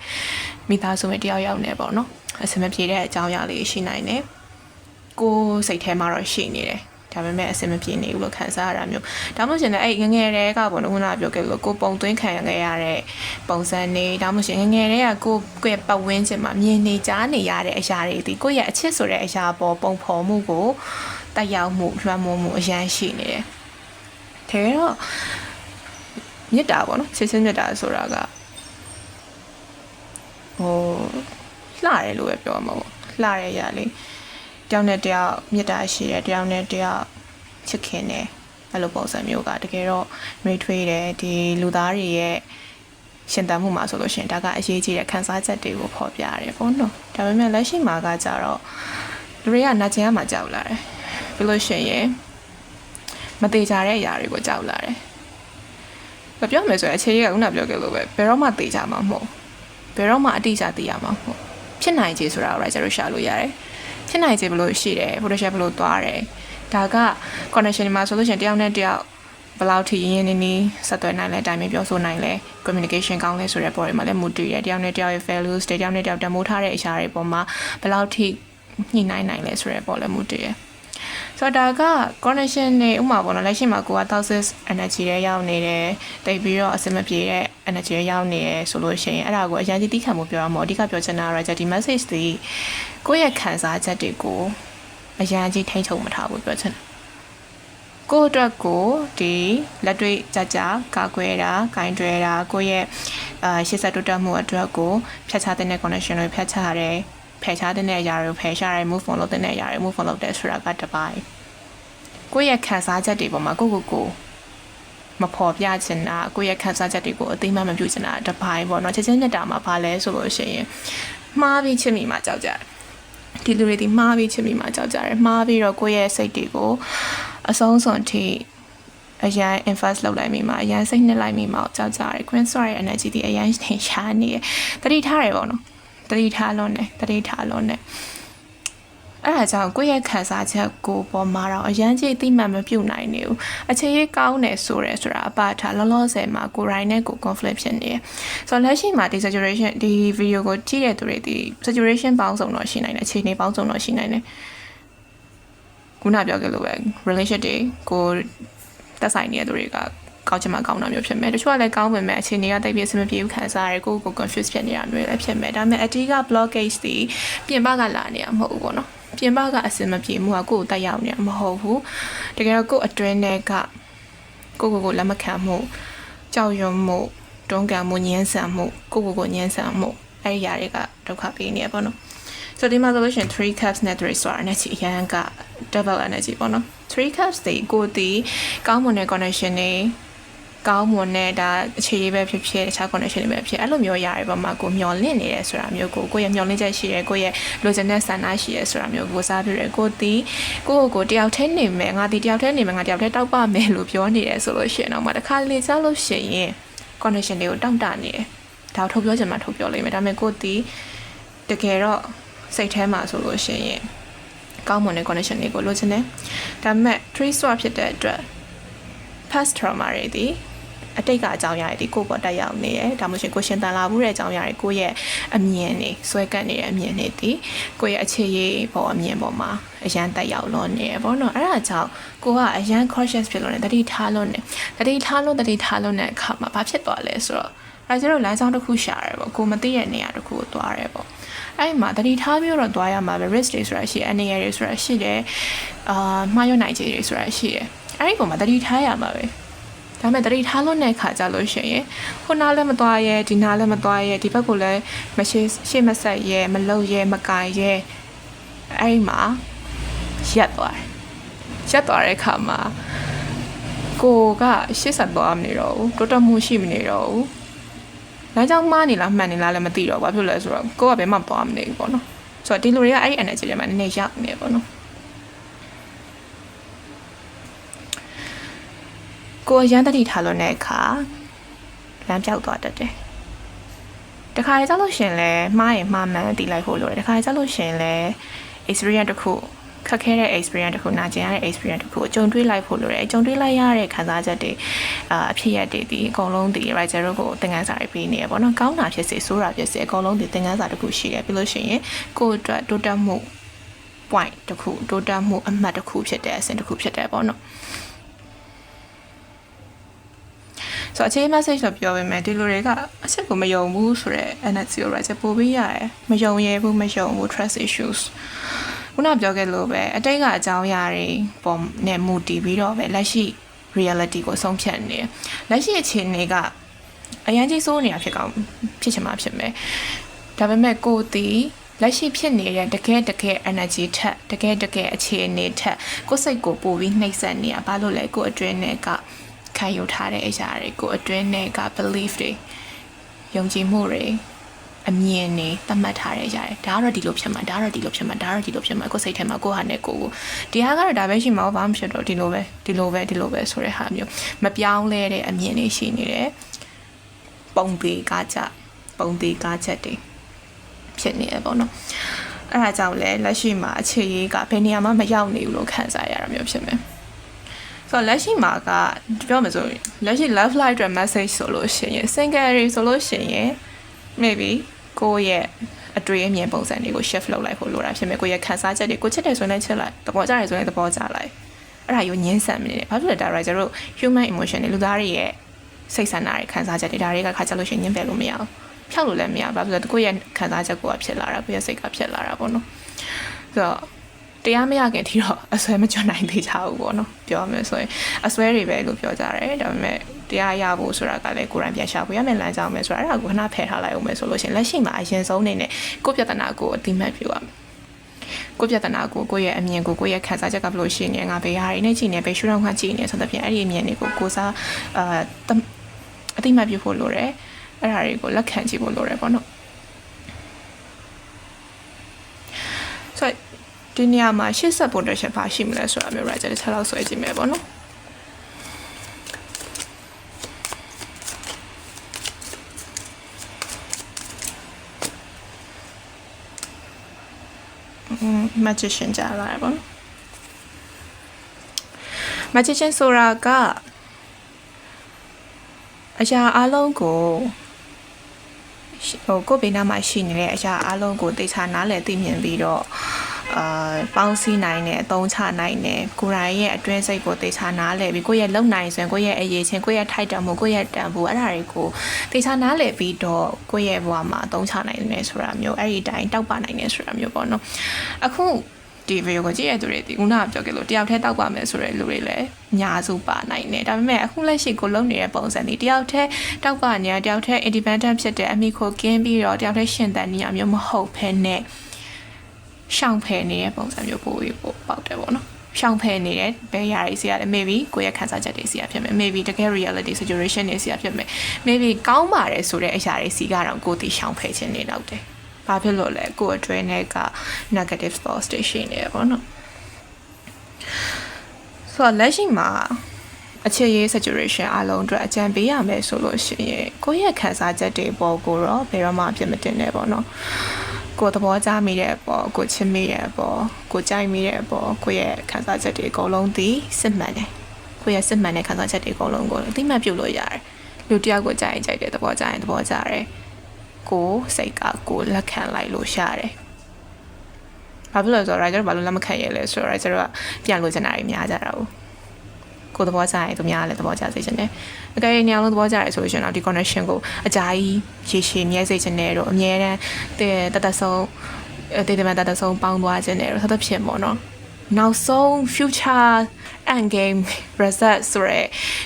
မိသားစုနဲ့တယောက်ယောက်နဲ့ပေါ့နော်အဆင်မပြေတဲ့အကြောင်းအရာလေးရှိနိုင်တယ်ကိုယ်စိတ်ထဲမှာတော့ရှိနေတယ်ဒါပေမဲ့အဆင်မပြေနေဘူးလို့ခံစားရတာမျိုးဒါမှမဟုတ်ရှင်လေအဲ့ငငယ်တွေကပေါ့နော်ခုနကပြောခဲ့လို့ကိုပုံသွင်းခံရတဲ့ပုံစံတွေဒါမှမဟုတ်ရှင်ငငယ်တွေကကိုယ့်ရဲ့ပတ်ဝန်းကျင်မှာမြင်နေကြားနေရတဲ့အရာတွေဒီကိုယ့်ရဲ့အချစ်ဆိုတဲ့အရာပေါ်ပုံဖော်မှုကိုတက်ရောက်မှုလွှမ်းမိုးမှုအရန်ရှိနေတယ်ထဲတော့မြတ်တာပေါ့နော်ချစ်ချင်းမြတ်တာဆိုတာကလှတယ်လို့ပဲပြောမှာပေါ့လှတဲ့ຢာလေးတယောက်နဲ့တယောက်မြတ်တာရှိတယ်တယောက်နဲ့တယောက်ချစ်ခင်တယ်အဲ့လိုပုံစံမျိုးကတကယ်တော့နှွေးထွေးတယ်ဒီလူသားတွေရဲ့ရှင်သန်မှုမှာဆိုလို့ရှိရင်ဒါကအရေးကြီးတဲ့ခံစားချက်တွေကိုဖော်ပြရတယ်ပေါ့နော်ဒါပေမဲ့လက်ရှိမှာကကြတော့လူတွေကနာကျင်ရမှာကြောက်လာတယ်ပြီးလို့ရှိရင်မသေးကြတဲ့အရာတွေကိုကြောက်လာတယ်။ပြောမယ်ဆိုရင်အခြေကြီးကခုနပြောခဲ့လို့ပဲဘယ်တော့မှသေးကြမှာမဟုတ်။ဘယ်တော့မှအတိအကျသိရမှာမဟုတ်။ဖြစ်နိုင်ခြေဆိုတာကို writer ရှာလို့ရတယ်။ဖြစ်နိုင်ခြေဘလို့ရှိတယ် Photoshop ဘလို့သွားတယ်။ဒါက connection မှာဆိုလို့ရှိရင်တယောက်နဲ့တယောက်ဘယ်လောက်ထိရင်းရင်းနှီးဆက်သွယ်နိုင်လဲတိုင်းပြောဆိုနိုင်လဲ communication ကောင်းလဲဆိုတဲ့ပေါ်တွေမှာလည်းမူတည်တယ်။တယောက်နဲ့တယောက်ရဲ့ values တယောက်နဲ့တယောက်တမိုးထားတဲ့အရာတွေပေါ်မှာဘယ်လောက်ထိညှိနှိုင်းနိုင်လဲဆိုတဲ့ပေါ်လည်းမူတည်တယ်။ဆိုတော့ဒါက connection နဲ့ဥမာပေါ့နော်လက်ရှိမှာကိုက toxic energy တွေရောက်နေတယ်တိတ်ပြီးတော့အဆင်မပြေတဲ့ energy တွေရောက်နေတယ်ဆိုလို့ရှိရင်အဲ့ဒါကိုအရင်ကြီးသိခံမှုပြောရမှာအဓိကပြောချင်တာကဒီ message တွေကိုယ့်ရဲ့ခံစားချက်တွေကိုအရင်ကြီးထိန်းချုပ်မထားဘူးပြောချင်တယ်ကိုယ့်အတွက်ကိုဒီလက်တွေ့ကြကြကာကွယ်တာဂိုင်းတွဲတာကိုယ့်ရဲ့ရှေ့ဆက်တိုးတက်မှုအတွက်ကိုဖြတ်ချတဲ့ connection တွေဖြတ်ချရတယ်ဖယ်ရှားတဲ့အရာတွေကိုဖယ်ရှားရဲ move on လုပ်တဲ့အရာတွေ move on လုပ်တဲ့ဆိုတာကတပိုင်းကိုယ့်ရဲ့ခံစားချက်တွေပေါ်မှာကိုမဖော်ပြချင်တာကိုယ့်ရဲ့ခံစားချက်တွေကိုအသိမှမပြုချင်တာတပိုင်းပေါ့နော်ချက်ချင်းမြတ်တာမှာဘာလဲဆိုလို့ရှိရင်မှားပြီးချစ်မိမှကြောက်ကြတယ်ဒီလူတွေဒီမှားပြီးချစ်မိမှကြောက်ကြတယ်မှားပြီးတော့ကိုယ့်ရဲ့စိတ်တွေကိုအဆုံးစွန်ထိအရန် invest လုပ်လိုက်မိမှအရန်စိတ်နှစ်လိုက်မိမှကြောက်ကြတယ် Queen Star ရဲ့ energy ဒီအရန်ထင်ရှားနေတယ်တတိထားတယ်ပေါ့နော်တတိထားလွန်တယ်အဲ့ အဲ့ဒါကြောင့်ကိုယ့်ရဲ့ခံစားချက်ကိုပေါ်မှာတော့အရန်ကြီးသိမှတ်မပြုတ်နိုင်နေဘူးအခြေရေးကောင်းတယ်ဆိုတာအပထားလောလောဆယ်မှာကိုယ်တိုင်နဲ့ကို conflict ဖြစ်နေတယ်ဆိုတော့လက်ရှိမှာဒီ saturation ဒီ video ကိုကြည့်တဲ့သူတွေဒီ saturation ပေါင်းစုံတော့ရှိနိုင်တယ်အခြေအနေပေါင်းစုံတော့ရှိနိုင်တယ်ခုနပြောခဲ့လို့ပဲ relationship တွေကိုတက်ဆိုင်နေတဲ့သူတွေကကောင်းချင်မှကောင်းတာမျိုးဖြစ်မယ်တချို့ကလည်းကောင်းပေမဲ့အခြေအနေကတိတ်ပြည့်စမပြေဘူးခံစားရတယ်ကိုယ်ကို confuse ဖြစ်နေတာမျိုးလည်းဖြစ်မယ်ဒါပေမဲ့အတီးက blockage တွေပြင်ပကလာနေရမဟုတ်ဘူးပေါ့နော်ပြင်ပကအစင်မပြေမှုကကိုယ်ကိုတက်ရောက်နေမှာမဟုတ်ဘူးတကယ်တော့ကိုယ်အတွင်းထဲကကိုလက်မခံမှုကြောက်ရွံ့မှုတွန်းကန်မှုညှင်းဆန်မှုကိုညှင်းဆန်မှုအဲ့ဒီຢာတွေကဒုက္ခပေးနေရပေါ့နော်ဆိုဒီမှာဆိုလို့ရှိရင်3 cups နဲ့3 star နဲ့ချီအရန်က double energy ပေါ့နော်3 cups တွေကိုတီကောင်းမွန်တဲ့ connection တွေကောင်းမွန်တဲ့ဒါအခြေရေးပဲဖြစ်ဖြစ်တခြား connection တွေပဲဖြစ်အဲ့လိုမျိုးຢာတွေပေါ်မှာကိုမျောလင့်နေတယ်ဆိုတာမျိုးကိုရဲ့မျောလင့်ချက်ရှိတယ်ကိုရဲ့လိုချင်တဲ့ဆန္ဒရှိတယ်ဆိုတာမျိုးကိုစားပြတယ်ကိုတီကိုတယောက်တည်းနေမယ်ငါဒီတယောက်တည်းနေမယ်ငါတယောက်တည်းတောက်ပမယ်လို့ပြောနေတယ်ဆိုလို့ရှိရင်တော့မှတစ်ခါလေကြားလို့ရှိရင် connection တွေကိုတောင့်တနေတယ်ဒါထုတ်ပြောချင်မှထုတ်ပြောလိမ့်မယ်ဒါပေမဲ့ကိုတီတကယ်တော့စိတ်ထဲမှာဆိုလို့ရှိရင်ကောင်းမွန်တဲ့ connection တွေကိုလိုချင်တယ်ဒါပေမဲ့ 3 swap ဖြစ်တဲ့အတွက် past trauma တွေဒီအတိတ်ကအကြောင်းအရာတွေကိုပေါ်တက်ရောက်နေတယ်ဒါမှမဟုတ်ကိုရှင်တန်လာဘူးတဲ့အကြောင်းအရာတွေကိုရဲ့အမြင်တွေဆွဲကပ်နေတဲ့အမြင်တွေဒီကိုရဲ့အခြေရေးပေါ်အမြင်ပေါ်မှာအရန်တက်ရောက်လို့နေတယ်ပေါ့နော်အဲ့ဒါကြောင့်ကိုကအရန် cautious ဖြစ်လို့နေတတိထားလို့တဲ့အခါမှာဘာဖြစ်သွားလဲဆိုတော့အဲကျတော့လမ်းကြောင်းတစ်ခုရှာရဲပေါ့ကိုမသိတဲ့နေရာတစ်ခုကိုသွားရဲပေါ့အဲ့မှာတတိထားပြီးတော့သွားရမှာပဲ risk တွေဆိုတာရှိအနေရတွေဆိုတာရှိတယ်မှားရနိုင်ခြေတွေဆိုတာရှိတယ်အဲ့ဒီပုံမှာတတိထားရမှာပဲဒါပေမဲ့တတိထားလို့တဲ့ခါကြလို့ရှိရင်ခုနားလည်းမသွားရဲဒီနားလည်းမသွားရဲဒီဘက်ကလည်းရှေ့မဆက်ရဲမလုံရဲမကင်ရဲအဲ့ဒီမှာရက်သွားတဲ့ခါမှာကိုကရှေ့ဆက်သွားမနေတော့ဘူးတိုးတက်မှုရှိမနေတော့ဘူးလမ်းကြောင်းမှားနေလားမှန်နေလားလည်းမသိတော့ဘာဖြစ်လဲဆိုတော့ကိုကဘယ်မှသွားမနေဘူးပေါ့နော်ဆိုတော့ဒီလူတွေကအဲ့ဒီ energy တွေမှာနည်းနည်းရောက်နေပေါ့နော်ကိုရန်တတိထားလို့တဲ့အခါလမ်းပြောက်သွားတတ်တယ်တခါကြလို့ရှင်လဲမှားရင်မှားမှန်တည်လိုက်ဖို့လိုတယ်တခါကြလို့ရှင်လဲ experience တစ်ခုခက်ခဲတဲ့ experience တစ်ခုနာကျင်ရတဲ့ experience တစ်ခုကိုကြုံတွေ့လိုက်ဖို့လိုတယ်ကြုံတွေ့လိုက်ရတဲ့ခံစားချက်တွေအဖြစ်ရတဲ့ဒီအကုန်လုံးဒီ writer တို့ကိုသင်ခန်းစာတွေပေးနေရပေါ့နော်ကောင်းတာဖြစ်စေဆိုးတာဖြစ်စေအကုန်လုံးဒီသင်ခန်းစာတစ်ခုရှိတယ်ပြီးလို့ရှိရင်ကိုယ့်အတွက်တိုးတက်မှု point တစ်ခုတိုးတက်မှုအမှတ်တစ်ခုဖြစ်တဲ့အဆင့်တစ်ခုဖြစ်တယ်ပေါ့နော်ဆိုတော့အခြေ message တော့ပြောပေးမယ်ဒီလူတွေကအချက်ကိုမယုံဘူးဆိုတော့ energy ကို writer ပို့ပေးရတယ်မယုံရဲဘူးမယုံဘူး trust issuesခုနပြောခဲ့လို့ပဲအတိတ်ကအကြောင်းအရာတွေပေါ်နဲ့မူတည်ပြီးတော့ပဲလက်ရှိ reality ကိုဆုံးဖြတ်နေတယ်လက်ရှိအခြေအနေကအရန်ကြီးစိုးနေတာဖြစ်ကောင်းဖြစ်ချင်မှဖြစ်မယ်ဒါပေမဲ့ကိုတီလက်ရှိဖြစ်နေတဲ့တကယ် energy ထက်တကယ်အခြေအနေထက်ကိုယ်စိတ်ကိုပို့ပြီးနှိပ်စက်နေတာဘာလို့လဲကိုအတွင်းနဲ့ကခံယူထားတဲ့အရာတွေကိုအတွင်းနဲ့က belief တွေယုံကြည်မှုတွေအမြင်နဲ့သတ်မှတ်ထားတဲ့အရာတွေဒါကတော့ဒီလိုဖြစ်မှာကိုယ်စိတ်ထဲမှာကိုဟာနဲ့ကိုဒီဟာကတော့ဒါပဲရှိမှာဘာမှမဖြစ်တော့ဒီလိုပဲဆိုတဲ့ဟာမျိုးမပြောင်းလဲတဲ့အမြင်တွေရှိနေတယ်ပုံသေးကားချက်တွေဖြစ်နေရပေါ့နော်အဲ့ဒါကြောင့်လဲလက်ရှိမှာအခြေရေးကဘယ်နေရာမှမရောက်နေဘူးလို့ခံစားရတာမျိုးဖြစ်မယ်ဆိုတော့လက်ရှိမှာကပြောမှဆိုရင်လက်ရှိ love life အတွက် message ဆိုလို့ရှိရင် single တွေဆိုလို့ရှိရင် maybe ကိုယ့်ရဲ့အတွေ့အမြင်ပုံစံတွေကို shift လုပ်လိုက်ဖို့လိုတာဖြစ်မယ်ကိုယ့်ရဲ့ခံစားချက်တွေကိုချစ်တယ်ဆိုရင်ချစ်လိုက်သဘောကျတယ်ဆိုရင်သဘောကျလိုက်အဲ့ဒါကိုညှင်းဆန်နေတယ်ဘာဖြစ်လဲဒါ writer တို့ human emotion တွေလူသားတွေရဲ့စိတ်ဆန္ဒတွေခံစားချက်တွေဒါတွေကခါကြလို့ရှိရင်ညှင်းပယ်လို့မရဘူးဖြောက်လို့လည်းမရဘူးဘာဖြစ်လဲကိုယ့်ရဲ့ခံစားချက်ကိုဖြစ်လာတာကိုယ့်ရဲ့စိတ်ကဖြစ်လာတာပေါ့နော်ဆိုတော့တရားမရခင်ထိတော့အစွဲမကျွတ်နိုင်သေးချဘူးပေါ့နော်ပြောမယ်ဆိုရင်အစွဲတွေပဲလို့ပြောကြတယ်ဒါပေမဲ့တရားရဖို့ဆိုတာကလည်းကိုယ်တိုင်ပြန်ရှာဖို့ရမယ်လမ်းကြောင်းပဲဆိုတာအဲ့ဒါကိုခဏဖယ်ထားလိုက်အောင်မယ်ဆိုလို့ရှိရင်လက်ရှိမှာအရင်ဆုံးနေနဲ့ကိုယ့်ပြဿနာကိုအတိမတ်ပြုရမယ်ကိုယ့်ပြဿနာကိုကိုယ့်ရဲ့အမြင်ကိုကိုယ့်ရဲ့ခံစားချက်ကဘယ်လိုရှိနေငါဘယ်ဟာတွေနဲ့ကြည့်နေဘယ်ရှုထောင့်ကကြည့်နေဆိုတဲ့ဖြင့်အဲ့ဒီအမြင်တွေကိုကိုယ်စားအတိမတ်ပြုဖို့လိုတယ်အဲ့ဒါတွေကိုလက်ခံကြည့်ဖို့လိုတယ်ပေါ့နော်ဆိုဒီနေရာမှာရှေ့ဆက်ဖို့အတွက်ချက်ပါရှိမလဲဆိုတာမျိုး writer တစ်ချက်လောက်ဆွဲကြည့်မယ်ပေါ့နော် magician ကြလာတယ်ပေါ့ magician ဆိုတာကအရာအလုံးကိုကိုဘေးနားမှာရှိနေတဲ့အရာအလုံးကိုတေချာနားလည်သိမြင်ပြီးတော့ပေါင်းစည်းနိုင်တဲ့အသုံးချနိုင်တဲ့ကိုယ်တိုင်ရဲ့အတွင်းစိတ်ကိုတေချာနားလည်ပြီးကိုယ့်ရဲ့လုံနိုင်စွမ်းကိုယ့်ရဲ့အရေးချင်းကိုယ့်ရဲ့ထိုက်တန်မှုကိုယ့်ရဲ့တန်ဖိုးအဲ့ဒါတွေကိုတေချာနားလည်ပြီးတော့ကိုယ့်ရဲ့ဘဝမှာအသုံးချနိုင်တယ်ဆိုတာမျိုးအဲ့ဒီတိုင်းတောက်ပနိုင်တယ်ဆိုတာမျိုးပေါ့နော်အခုဒီဗီဒီယိုကိုကြည့်ရတဲ့သူတွေဒီခုနကပြောခဲ့လို့တယောက်တည်းတောက်ပါမယ်ဆိုတဲ့လူတွေလည်းအများစုပါနိုင်တယ်ဒါပေမဲ့အခုလက်ရှိကိုလုံနေတဲ့ပုံစံဒီတယောက်တည်းတောက်ပါနေတယောက်တည်း independent ဖြစ်တဲ့အမိခိုကင်းပြီးတော့တယောက်တည်းရှင်သန်နေရမျိုးမဟုတ်ဘဲနဲ့ရှောင်ဖယ်နေတဲ့ပုံစံမျိုးပို့ပြီးပို့ပေါက်တယ်ပေါ့နော်ရှောင်ဖယ်နေတဲ့ဘယ်ရာတွေစီရတယ် maybe ကိုယ့်ရဲ့ခံစားချက်တွေစီရဖြစ်မယ် maybe တကယ် reality situation တွေစီရဖြစ်မယ် maybe ကောင်းပါတယ်ဆိုတဲ့အရာတွေစီကတော့ကိုယ်တီရှောင်ဖယ်ခြင်းနေတော့တယ်ဘာဖြစ်လို့လဲကိုယ်အတွင်းနဲ့က negative thoughts တွေရှိနေတယ်ပေါ့နော်ဆိုတော့လက်ရှိမှာအခြေရေး situation အလုံးအတွက်အကြံပေးရမယ်ဆိုလို့ရှိရင်ကိုယ့်ရဲ့ခံစားချက်တွေပေါ်ကိုတော့ဘယ်တော့မှအပြစ်မတင်နဲ့ပေါ့နော်ကိုယ်သဘောကျမိတဲ့အပေါ်ကိုချစ်မိတဲ့အပေါ်ကိုကြိုက်မိတဲ့အပေါ်ကိုယ့်ရဲ့ခံစားချက်တွေအကုန်လုံးသိစစ်မှန်တယ်ကိုယ့်ရဲ့စစ်မှန်တဲ့ခံစားချက်တွေအကုန်လုံးကိုအသိမှတ်ပြုလို့ရတယ်လူတယောက်ကိုကြိုက်ရင်ကြိုက်တယ်သဘောကျရင်သဘောကျတယ်ကိုစိတ်ကကိုလက်ခံလိုက်လို့ရတယ်ဘာဖြစ်လို့ဆိုတော့ writer ဘာလို့လက်မခံရလဲဆိုတော့ writer ကပြန်လို့ချင်တာတွေများကြတာကိုသဘောကျရင်သူများလည်းသဘောကျစေချင်တယ်အကယ်၍နေအောင်လို့သဘောကျရဲဆိုလို့ရှိရင်တော့ဒီ connection ကိုအကြာကြီးရေရှည်မြဲစေချင်တယ်တော့အမြဲတမ်းတသက်ဆုံးတည်တည်မှတသက်ဆုံးပေါင်းသွားခြင်းတယ်တော့သက်ဖြစ်ပေါ့နော်နောက်ဆုံး future end game result ဆိုရ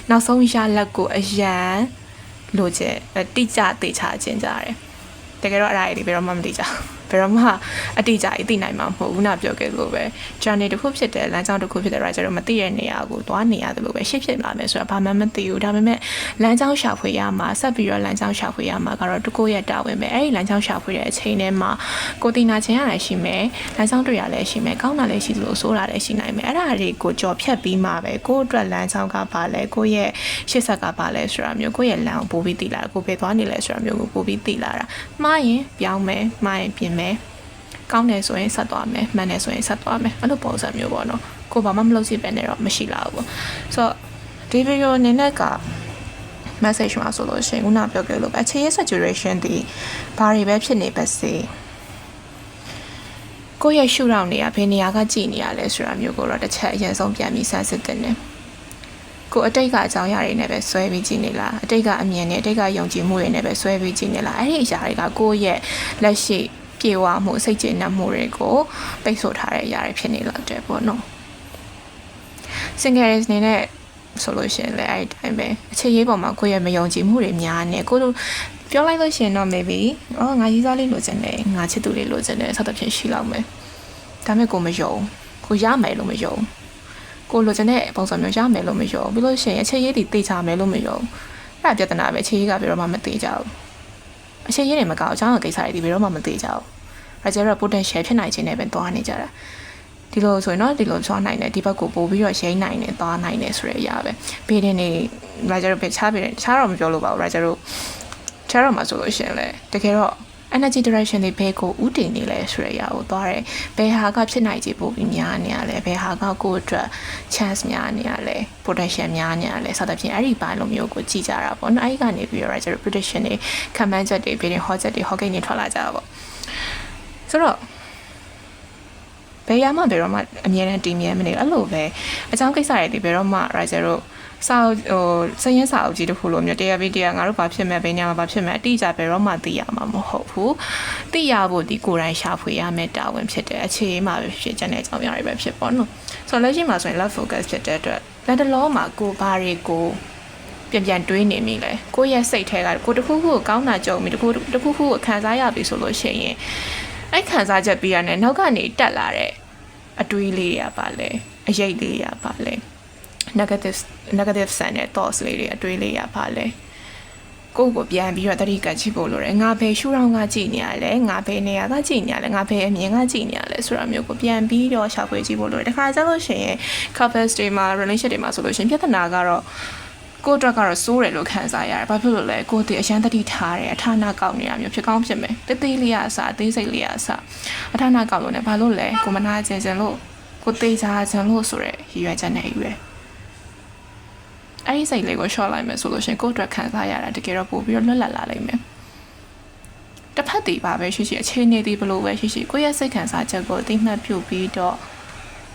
ဲနောက်ဆုံးရလက်ကိုအရန်လိုချင်တိကျသေချာခြင်းကြတယ်တကယ်တော့အဲ့ဒါတွေဘယ်တော့မှမသိကြဘယ်တော့မှအတိအကျအသိနိုင်မှာမဟုတ်ဘူးနာပြောခဲ့လို့ပဲ journey တစ်ခုဖြစ်တဲ့လမ်းကြောင်းတစ်ခုဖြစ်တဲ့ writer တို့မသိတဲ့နေရာကိုသွားနေရတယ်လို့ပဲရှင်းဖြစ်လာမယ်ဆိုတာဘာမှမသိဘူးဒါပေမဲ့လမ်းကြောင်းရှာဖွေရမှာဆက်ပြီးတော့လမ်းကြောင်းရှာဖွေရမှာကတော့တကူရဲ့တာဝန်ပဲအဲ့ဒီလမ်းကြောင်းရှာဖွေတဲ့အချိန်ထဲမှာကိုတင်နာခြင်းရတယ်ရှိမယ်လမ်းကြောင်းတွေ့ရလဲရှိမယ်ကောင်းတာလည်းရှိသလိုဆိုးတာလည်းရှိနိုင်မယ်အဲ့ဒါတွေကိုကြော်ဖြတ်ပြီးမှပဲကိုယ့်အတွက်လမ်းကြောင်းကဘာလဲကိုယ့်ရဲ့ရှေ့ဆက်ကဘာလဲဆိုတာမျိုးကိုယ့်ရဲ့လမ်းကိုပို့ပြီးသိလာတာကိုပဲသွားနေလဲဆိုတာမျိုးကိုပို့ပြီးသိလာတာမှားရင်ပြောင်းမယ်မှားရင်ပြင်မယ်ကောင်းတယ်ဆိုရင်ဆက်သွားမယ်မှန်တယ်ဆိုရင်ဆက်သွားမယ်အဲ့လိုပုံစံမျိုးပေါ့နော်ကိုဘာမှမလုပ်စီပဲနဲ့တော့မရှိလာဘူးပေါ့ဆိုတော့ဒီဗီဒီယိုအနေနဲ့က message မှာဆိုလို့ရှိရင်ခုနပြောခဲ့လို့အခြေရေး saturation ဒီဘာတွေပဲဖြစ်နေပါစေကိုယ့်ရဲ့ရှုထောင့်နေရဘယ်နေရာကကြည်နေရလဲဆိုတာမျိုးကိုတော့တစ်ချက်အရင်ဆုံးပြန်ပြီးစမ်းစစ်တင်တယ်ကိုအတိတ်ကအကြောင်းအရာတွေနဲ့ပဲဆွဲပြီးကြည့်နေလားအတိတ်ကအမြင်နဲ့အတိတ်ကယုံကြည်မှုတွေနဲ့ပဲဆွဲပြီးကြည့်နေလားအဲ့ဒီအရာတွေကကိုယ့်ရဲ့လက်ရှိပြေဝမှုစိတ်ကျေနပ်မှုတွေကိုပိတ်ဆို့ထားတဲ့အရာတွေဖြစ်နေလောက်တယ်ပေါ့နော် single နေနဲ့ဆိုလို့ရှိရင်လည်းအဲ့ဒီတိုင်းပဲအခြေရေးပေါ်မှာကိုယ့်ရဲ့မယုံကြည်မှုတွေများနေကိုတို့ပြောလိုက်လို့ရှိရင်တော့ maybe ငါရေးစားလေးလိုချင်တယ်ငါချစ်သူလေးလိုချင်တယ်စသဖြင့်ရှိလောက်မယ်ဒါပေမဲ့ကိုမယုံကိုရမယ်လို့မယုံကိုလိုချင်တဲ့ပုံစံမျိုးရမယ်လို့မယုံပြီးလို့ရှိရင်အခြေရေးတွေသိချမယ်လို့မယုံအဲ့ဒါပြဿနာပဲအခြေရေးကဘယ်တော့မှမသိကြဘူးအခြေရေးတွေမကောက်အကြောင်းကိစ္စတွေဒီဘယ်တော့မှမသိကြဘူးRoger က potential ဖြစ်နိုင်ခြင်းနဲ့ပဲသွားနေကြတာဒီလိုဆိုရင်တော့ဒီလိုသွားနိုင်တယ်ဒီဘက်ကိုပို့ပြီးတော့ရိမ့်နိုင်တယ်သွားနိုင်တယ်ဆိုတဲ့အရာပဲဘေးတင်နေ Roger ပဲချားပြီးချားတော့မပြောလို့ပါဘူး Roger တို့ချားတော့မှာဆိုလို့ရှိရင်လေတကယ်တော့ energy direction တွေဘယ်ကိုဥတည်နေလဲဆိုတဲ့အရာကိုသွားတယ်ဘယ်ဟာကဖြစ်နိုင်ခြေပို့ပြီးများနေရလဲဘယ်ဟာကကိုယ့်အတွက် chance များနေရလဲ potential များနေရလဲစသဖြင့်အဲ့ဒီပိုင်းလိုမျိုးကိုကြည့်ကြတာပေါ့နော်အဲ့ဒီကနေပြီးတော့ Roger prediction တွေ comment ချက်တွေဘေးတင် hot ချက်တွေ hot game တွေထွက်လာကြတာပေါ့ဆိုတော့ဘယ်ရမှဘယ်တော့မှအမြဲတမ်းတည်မြဲမနေအဲ့လိုပဲအကြောင်းကိစ္စတွေဒီဘယ်တော့မှ writer တို့စာစရင်စာအုပ်ကြီးတစ်ခုလိုမျိုးတရားပြီးတရားငါတို့ဘာဖြစ်မဲ့ဘယ်ညမှာဘာဖြစ်မဲ့အတိအကျဘယ်တော့မှသိရမှာမဟုတ်ဘူးသိရဖို့ဒီကိုယ်တိုင်ရှာဖွေရမယ့်တာဝန်ဖြစ်တယ်အခြေအမှာပဲဖြစ်ကျန်တဲ့အကြောင်းအရာတွေပဲဖြစ်ပေါ့နော်ဆိုတော့လက်ရှိမှာဆိုရင် love focus ဖြစ်တဲ့အတွက်လက်တလုံးမှာကိုဘာတွေကိုပြန်တွေးနေမိလဲကိုယ့်ရဲ့စိတ်ထဲကကိုတခုခုကိုကောင်းတာကြုံပြီးတခုခုကိုခံစားရပြီဆိုလို့ရှိရင်အဲ့ခံစားချက်ပြီးရတယ်နောက်ကနေတက်လာတဲ့အတွေးလေးတွေပါလဲအရေးလေးတွေပါလဲ negative ဆန်တဲ့ thoughts လေးတွေအတွေးလေးတွေပါလဲကိုယ့်ကိုပြန်ပြီးတော့တတိကကြည့်ဖို့လိုတယ်ငါဘယ်ရှုထောင့်ကကြည့်နေရလဲငါဘယ်နေရာကကြည့်နေရလဲငါဘယ်အမြင်ကကြည့်နေရလဲဆိုတာမျိုးကိုပြန်ပြီးတော့ရှာဖွေကြည့်ဖို့လိုတယ်တခါကျလို့ရှိရင် couples တွေမှာ relationship တွေမှာဆိုလို့ရှိရင်ပြဿနာကတော့ ကိုအတွက်ကတော့စိုးတယ်လို့ခံစားရတယ်ဘာဖြစ်လို့လဲကိုတည်အရန်တတိထားတယ်အထာနာကောက်နေတာမျိုးဖြစ်ကောင်းဖြစ်မယ်တေးသေးလေးအစားအသေးစိတ်လေးအစားအထာနာကောက်လို့ ਨੇ ဘာလို့လဲကိုမနာကျင်လို့ကိုသေးစားကျင်လို့ဆိုရဲရည်ရွယ်ချက်နဲ့ရွယ်အဲ့ဒီစိတ်လေးကို short လိုက်မယ်ဆိုလို့ရှင်ကိုအတွက်ခံစားရတာတကယ်တော့ပို့ပြီးတော့လွတ်လပ်လာလိမ့်မယ်တစ်ဖက်တည်ပါပဲရှိရှိအခြေအနေဒီဘလို့ပဲရှိရှိကိုယ့်ရဲ့စိတ်ခံစားချက်ကိုအသိမှတ်ပြုပြီးတော့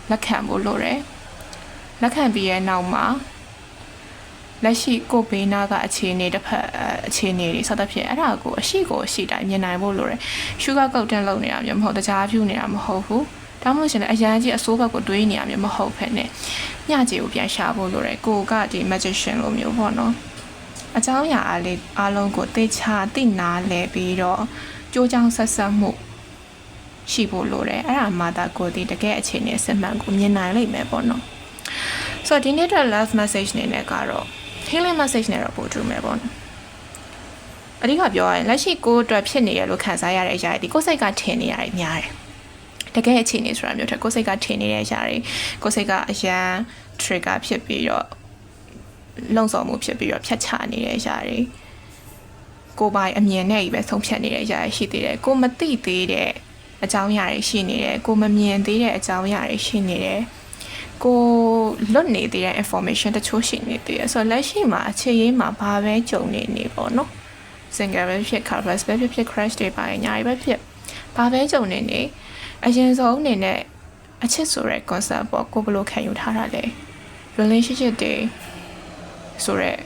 လက်ခံဖို့လိုတယ်လက်ခံပြီးရဲ့နောက်မှာလက်ရှိကိုဘေးနာကအခြေအနေတစ်ဖက်အခြေအနေတွေစသဖြင့်အဲ့ဒါကိုအရှိတိုင်းမြင်နိုင်ဖို့လိုတယ်ရှုဂါကုတ်တင်လုပ်နေတာမျိုးမဟုတ်တကြားဖြူနေတာမဟုတ်ဘူးဒါမှမဟုတ်ရှင်လည်းအရန်ကြီးအစိုးဘက်ကိုတွေးနေရမျိုးမဟုတ်ဖက်နဲ့ညကြီးကိုပြန်ရှာဖို့လိုတယ်ကိုကဒီ magician လိုမျိုးပေါ့နော်အကြောင်းအရာအားလုံးကိုသိချသိနာလဲပြီးတော့ကြိုးကြောင်ဆက်ဆက်မှုရှိဖို့လိုတယ်အဲ့ဒါမှသာကိုဒီတကယ်အခြေအနေအစစ်မှန်ကိုမြင်နိုင်လိမ့်မယ်ပေါ့နော်ဆိုတော့ဒီနေ့တော့ love message နေနဲ့ကတော့ healing message နဲ့တော့ပို့ထူမယ်ပေါ့နော်အဓိကပြောရရင်လက်ရှိကိုအတွက်ဖြစ်နေရလို့ခံစားရတဲ့အရာတွေကိုယ်စိတ်ကထင်နေရတယ်များတယ်တကယ်အခြေအနေဆိုတာမျိုးထက်ကိုယ်စိတ်ကထင်နေတဲ့အရာတွေကိုယ်စိတ်ကအရန် trigger ဖြစ်ပြီးတော့လုံဆောင်မှုဖြစ်ပြီးတော့ဖြတ်ချနေတဲ့အရာတွေကိုပိုင်အမြင်နဲ့ပဲဆုံးဖြတ်နေတဲ့အရာရှိသေးတယ်ကိုမသိသေးတဲ့အကြောင်းအရာတွေရှိနေတယ်ကိုမမြင်သေးတဲ့အကြောင်းအရာတွေရှိနေတယ်ကိုလွတ်နေသေးတဲ့ information တချို့ရှိနေသေးတယ်ဆိုတော့လက်ရှိမှာအခြေရေးမှာဘာပဲကြုံနေပေါ့နော် single ပဲဖြစ် couple ပဲဖြစ် crush တွေပါညာတွေပဲဖြစ်ဘာပဲကြုံနေအရင်ဆုံးအနေနဲ့အချစ်ဆိုတဲ့ concept ပေါ့ကိုဘယ်လိုခံယူထားတာလဲ relationship တွေဆိုတဲ့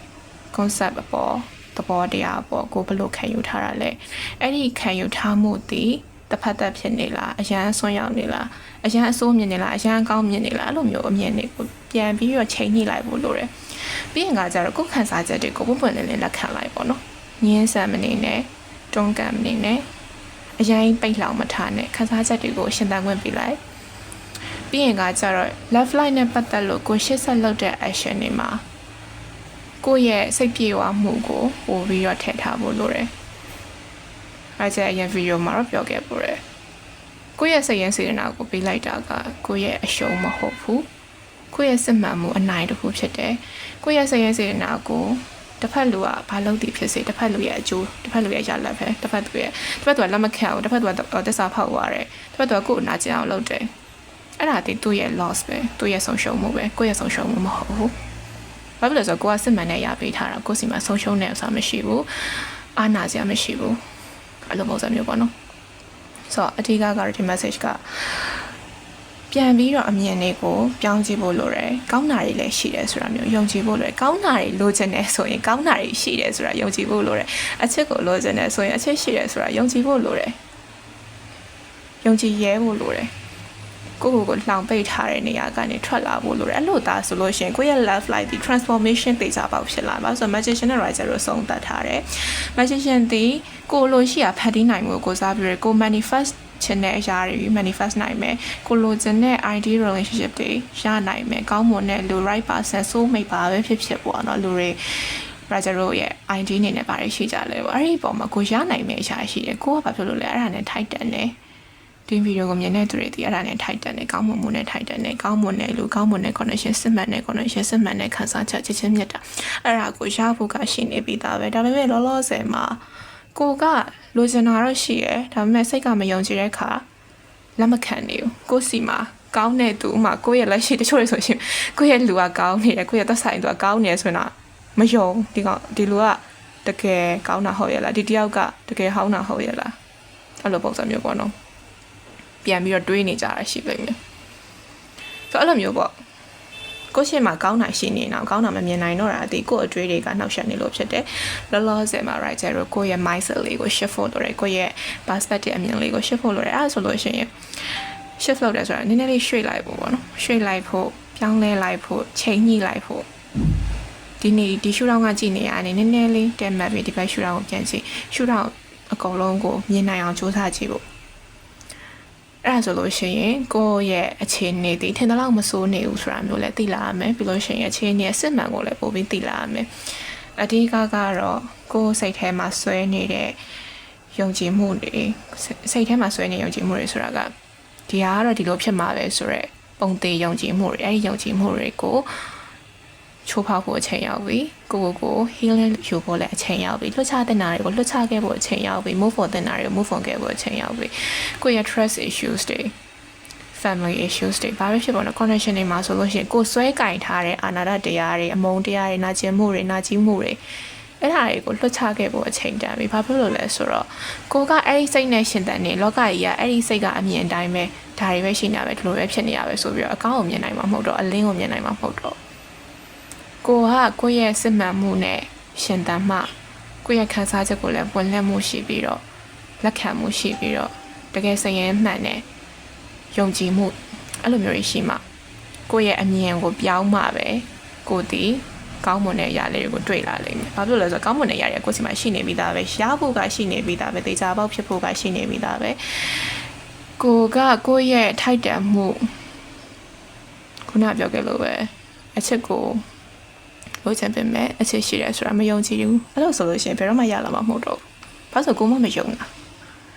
concept ပေါ့သဘောတရားပေါ့ကိုဘယ်လိုခံယူထားတာလဲအဲ့ဒီခံယူထားမှုတည်တစ်ဖက်သက်ဖြစ်နေလားအရန်ဆွမ်းရောက်နေလားအရန်အဆိုးမြင်နေလားအရန်ကောင်းမြင်နေလားအဲ့လိုမျိုးအမြင်တွေကိုပြန်ပြီးတော့ချိန်ညှိလိုက်ဖို့လိုတယ်ပြီးရင်ကကြတော့ကိုယ်ခံစားချက်တွေကိုပွင့်ပွင့်လင်းလင်းလက်ခံလိုက်ပေါ့နော်ငင်းဆန်မနေနဲ့တွန်းကန်မနေနဲ့အရင်ပိတ်လောင်မထားနဲ့ခံစားချက်တွေကိုရှင်းသန်ခွင့်ပေးလိုက်ပြီးရင်ကကြတော့ love line နဲ့ပတ်သက်လို့ကိုရှေ့ဆက်လုပ်တဲ့ action တွေမှာကိုယ့်ရဲ့စိတ်ပြေဝမှုကိုပို့ပြီးတော့ထည့်ထားဖို့လိုတယ်အဲ့ဒါအရင်ဗီဒီယိုမှာတော့ပြောခဲ့ပို့တယ်ကိုယ့်ရဲ့စိတ်ရင်းစေတနာကိုပေးလိုက်တာကကိုယ့်ရဲ့အရှုံးမဟုတ်ဘူးကိုယ့်ရဲ့စစ်မှန်မှုအနိုင်တစ်ခုဖြစ်တယ်ကိုယ့်ရဲ့စိတ်ရင်းစေတနာကိုတစ်ဖက်လူကဘာလုပ်သည်ဖြစ်စေတစ်ဖက်လူရဲ့အကျိုးတစ်ဖက်လူရဲ့ရလဒ်ပဲတစ်ဖက်သူကလက်မခံဘူးတစ်ဖက်သူကသစ္စာဖောက်သွားတယ်တစ်ဖက်သူကကိုယ်အနာကျင်အောင်လုပ်တယ်အဲ့ဒါဒီသူ့ရဲ့ loss ပဲသူ့ရဲ့ဆုံးရှုံးမှုပဲကိုယ့်ရဲ့ဆုံးရှုံးမှုမဟုတ်ဘူးဘာဖြစ်လို့လဲဆိုတော့ကိုကစစ်မှန်နဲ့ရပေးထားတာကိုယ်စီမှာဆုံးရှုံးနေဆိုတာမရှိဘူးအာနာစရာမရှိဘူးအဲ့လိုပုံစံမျိုးပေါ့နော်ဆိုတော့အဓိကကတော့ဒီ message ကပြန်ပြီးတော့အမြင်တွေကိုပြောင်းကြည့်ဖို့လိုတယ်ကောင်းတာတွေလည်းရှိတယ်ဆိုတာမျိုးယုံကြည်ဖို့လိုတယ်ကောင်းတာတွေလိုချင်တယ်ဆိုရင်ကောင်းတာတွေရှိတယ်ဆိုတာယုံကြည်ဖို့လိုတယ်အချစ်ကိုလိုချင်တယ်ဆိုရင်အချစ်ရှိတယ်ဆိုတာယုံကြည်ဖို့လိုတယ်ယုံကြည်ရဲဖို့လိုတယ်ကိုလှောင်ပိတ်ထားတဲ့နေရာကနေထွက်လာဖို့လိုတယ်အဲ့လိုသားဆိုလို့ရှိရင်ကိုယ့်ရဲ့ love life ဒီ transformation တေချာပေါက်ဖြစ်လာပါဆိုတော့ magician နဲ့ writer တို့ဆုံးသက်ထားတယ် magician ဒီကိုလိုရှိရဖန်တီးနိုင်မှုကိုစားပြီးရကို manifest ချင်တဲ့အရာတွေ manifest နိုင်မယ်ကိုလိုချင်တဲ့ ideal relationship တွေရနိုင်မယ်ကောင်းမွန်တဲ့လူ right person soul mate ပါပဲဖြစ်ပေါ့နော်လူတွေ writer တို့ရဲ့ idea အနေနဲ့ပါတယ်ရှိကြလဲပေါ့အဲ့ဒီပုံမှာကိုရနိုင်မယ့်အရာရှိတယ်ကိုကဘာဖြစ်လို့လဲအဲ့ဒါနဲ့ထိုက်တန်တယ်ဒီဗီဒီယိုကိုမြင်တဲ့သူတွေဒီအဲ့ဒါနဲ့ထိုက်တန်တယ်ကောင်းမွန်မှုနဲ့ထိုက်တန်တယ်ကောင်းမွန်တဲ့လူကောင်းမွန်တဲ့ connection စစ်မှန်တဲ့ connection စစ်မှန်တဲ့ခံစားချက်ချစ်ချင်းမြတ်တာအဲ့ဒါကိုရဖို့ကရှိနေပြီးသားပဲဒါပေမဲ့လောလောဆယ်မှာကိုကလိုချင်တာတော့ရှိရယ်ဒါပေမဲ့စိတ်ကမယုံကြည်တဲ့အခါလက်မခံနေဘူးကိုစီမှာကောင်းတဲ့သူဥမာကိုရဲ့လက်ရှိတချို့တွေဆိုရှင်ကိုရဲ့လူကကောင်းနေတယ်ကိုရဲ့သက်ဆိုင်သူကကောင်းနေဆိုတော့မယုံဒီလူကတကယ်ကောင်းတာဟုတ်ရဲ့လားဒီတယောက်ကတကယ်ဟောင်းတာဟုတ်ရဲ့လားအဲ့လိုပုံစံမျိုးပေါ့နော်ပြန်ပြီးတော့တွေးနေကြတာရှိလိမ့်မယ်ဆိုတော့အဲ့လိုမျိုးပေါ့ကိုရှိမှာကောင်းတာရှိနေတော့ကောင်းတာမမြင်နိုင်တော့တာဒီကိုအတွေးတွေကနှောက်ယှက်နေလို့ဖြစ်တယ်လောလောဆယ်မှာ writer တို့ကိုရဲ့ mindset လေးကို shift ဖို့လိုတယ်ကိုရဲ့ perspective အမြင်လေးကို shift ဖို့လိုတယ်အဲ့ဒါဆိုလို့ရှိရင် shift လုပ်တယ်ဆိုတာနည်းနည်းလေးရွှေ့လိုက်ဖို့ပေါ့နော်ရွှေ့လိုက်ဖို့ပြောင်းလဲလိုက်ဖို့ချိန်ညှိလိုက်ဖို့ဒီနေ့ဒီရှူထောင့်ကကြည့်နေရတဲ့နည်းနည်းလေးတက်မှတ်ပြီးဒီဘက်ရှူထောင့်ကိုပြန်ကြည့်ရှူထောင့်အကုန်လုံးကိုမြင်နိုင်အောင်စူးစမ်းကြည့်ဖို့အဲ့ဒါဆိုလို့ရှိရင်ကိုယ့်ရဲ့အခြေအနေဒီထင်တယ်လို့မစိုးနေဘူးဆိုတာမျိုးလည်းသိလာရမယ်ပြီးလို့ရှိရင်အခြေအနေအစစ်မှန်ကိုလည်းပို့ပြီးသိလာရမယ်အဓိကကတော့ကိုယ်စိတ်ထဲမှာဆွဲနေတဲ့ယုံကြည်မှုတွေစိတ်ထဲမှာဆွဲနေယုံကြည်မှုတွေဆိုတာကဒီဟာကတော့ဒီလိုဖြစ်မှာပဲဆိုတော့ပုံသေးယုံကြည်မှုတွေအဲ့ဒီယုံကြည်မှုတွေကို ချိုးဖောက်ဖို့အချိန်ရောက်ပြီကို healing ယူဖို့လည်းအချိန်ရောက်ပြီလွှတ်ချတဲ့နာတွေကိုလွှတ်ချခဲ့ဖို့အချိန်ရောက်ပြီ move on တဲ့နာတွေကို move on ခဲ့ဖို့အချိန်ရောက်ပြီကိုရဲ့ trust issues တွေ family issues တွေဘာပဲဖြစ်ပါတော့ connection တွေမှာဆိုလို့ရှိရင်ကိုဆွဲကင်ထားတဲ့အာနာဒတရားတွေအမုန်းတရားတွေနာကျင်မှုတွေနာကြီးမှုတွေအဲ့ဒါတွေကိုလွှတ်ချခဲ့ဖို့အချိန်တန်ပြီဘာဖြစ်လို့လဲဆိုတော့ကိုကအဲ့ဒီစိတ်နဲ့ရှင်တန်နေလောကကြီးကအဲ့ဒီစိတ်ကအမြင်တိုင်းပဲဒါတွေပဲရှိနေရပဲဒီလိုပဲဖြစ်နေရပဲဆိုပြီးတော့အကောင်းကိုမြင်နိုင်မှာမဟုတ်တော့အလင်းကိုမြင်နိုင်မှာမဟုတ်တော့ကိုကကိုရဲ့စစ်မှန်မှုနဲ့ရှင်တန်မှကိုရဲ့ခံစားချက်ကိုလည်းပွင့်လင်းမှုရှိပြီးတော့လက်ခံမှုရှိပြီးတော့တကယ်စရင်မှန်တဲ့ယုံကြည်မှုအဲ့လိုမျိုးရှိမှကိုရဲ့အမြင်ကိုပြောင်းမှပဲကိုဒီကောင်းမွန်တဲ့အရာလေးတွေကိုတွေ့လာလိမ့်မယ်။ဘာဖြစ်လို့လဲဆိုတော့ကောင်းမွန်တဲ့အရာတွေကကိုယ်စီမှာရှိနေပြီးသားပဲ။ရဖို့ကရှိနေပြီးသားပဲ။တေချာပေါက်ဖြစ်ဖို့ကရှိနေပြီးသားပဲ။ကိုကကိုရဲ့ထိုက်တန်မှုခုနပြောခဲ့လို့ပဲအချက်ကိုလိုချင်ပေမဲ့အချက်ရှိတယ်ဆိုတာမယုံကြည်ဘူး။အဲ့လိုဆိုလို့ရှိရင်ဘယ်တော့မှရလာမှာမဟုတ်တော့ဘူး။ဘာလို့ကိုမှမယုံတာ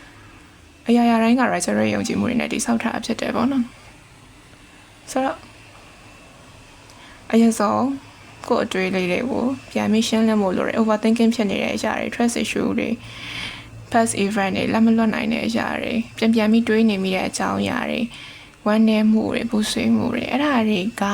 ။အရာရာတိုင်းက right ရဲ့ယုံကြည်မှုတွေနဲ့တိဆောက်ထားဖြစ်တယ်ပေါ့နော်။ဆိုတော့အရင်ဆုံးကိုအတွေ့အလေးတွေကိုပြန်ပြီးရှင်းလင်းဖို့လိုတယ် overthinking ဖြစ်နေတဲ့အရာတွေ trust issue တွေ past event တွေလက်မလွတ်နိုင်တဲ့အရာတွေပြန်ပြီးတွေးနေမိတဲ့အကြောင်းအရာတွေဝမ်းနည်းမှုတွေပူဆွေးမှုတွေအဲ့ဒါတွေက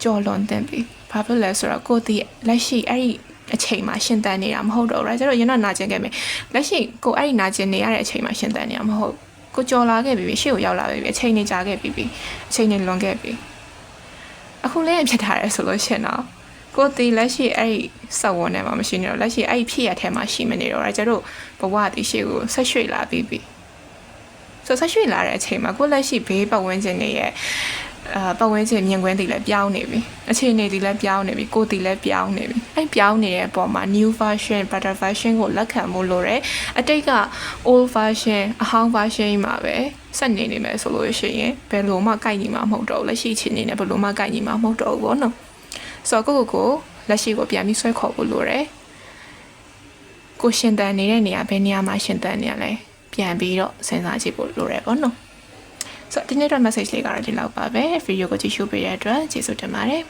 ကြော်လွန်တဲ့ပြီဘာဖြစ်လဲဆိုတော့ကိုဒီလက်ရှိအဲ့ဒီအချိန်မှာရှင်သန်နေတာမဟုတ်တော့ဘူး right ကျတော့ရင်တော့နာကျင်ခဲ့မယ်လက်ရှိကိုအဲ့ဒီနာကျင်နေရတဲ့အချိန်မှာရှင်သန်နေတာမဟုတ်ကိုကြော်လာခဲ့ပြီရှေ့ကိုရောက်လာပြီအချိန်နေကြာခဲ့ပြီအချိန်နေလွန်ခဲ့ပြီအခုလည်းဖြစ်ထားတယ်ဆိုလို့ရှင်တော့ကိုတီလက်ရှိအဲ့ဒီစက်ဝန်ထဲမှာမရှိနေတော့လက်ရှိအဲ့ဒီဖြစ်ရထဲမှာရှိမနေတော့ကျတို့ဘဝတည်ရှိကိုဆက်ရွှေ့လာပြီးပြီဆိုဆက်ရွှေ့လာတဲ့အချိန်မှာကိုလက်ရှိဘေးပတ်ဝန်းကျင်တွေရဲ့ပတ်ဝန်းကျင်မြင်ကွင်းတွေလည်းပြောင်းနေပြီအခြေအနေတွေလည်းပြောင်းနေပြီကိုတီလည်းပြောင်းနေပြီအဲ့ပြောင်းနေတဲ့အပေါ်မှာ new version better version ကိုလက်ခံဖို့လိုတယ်အတိတ်က old version အဟောင်း version မှာပဲဆက်နေနေမယ်ဆိုလို့ရှိရင်ဘယ်လိုမှကိုက်ညီမှာမဟုတ်တော့ဘူးလက်ရှိအခြေအနေနဲ့ဘယ်လိုမှကိုက်ညီမှာမဟုတ်တော့ဘူးပေါ့နော်ဆိုတော့ကိုလက်ရှိကိုပြန်ပြီးဆွဲခေါ်ဖို့လိုတယ်ကိုရှင်တန်နေတဲ့နေရာဘယ်နေရာမှာရှင်တန်နေရလဲပြန်ပြီးတော့စဉ်းစားကြည့်ဖို့လိုတယ်ပေါ့နော်ဆိုတော့ဒီနေ့တော့ message လေးကတော့ဒီလောက်ပါပဲ video ကိုကြည့်ရှုပေးတဲ့အတွက်ကျေးဇူးတင်ပါတယ်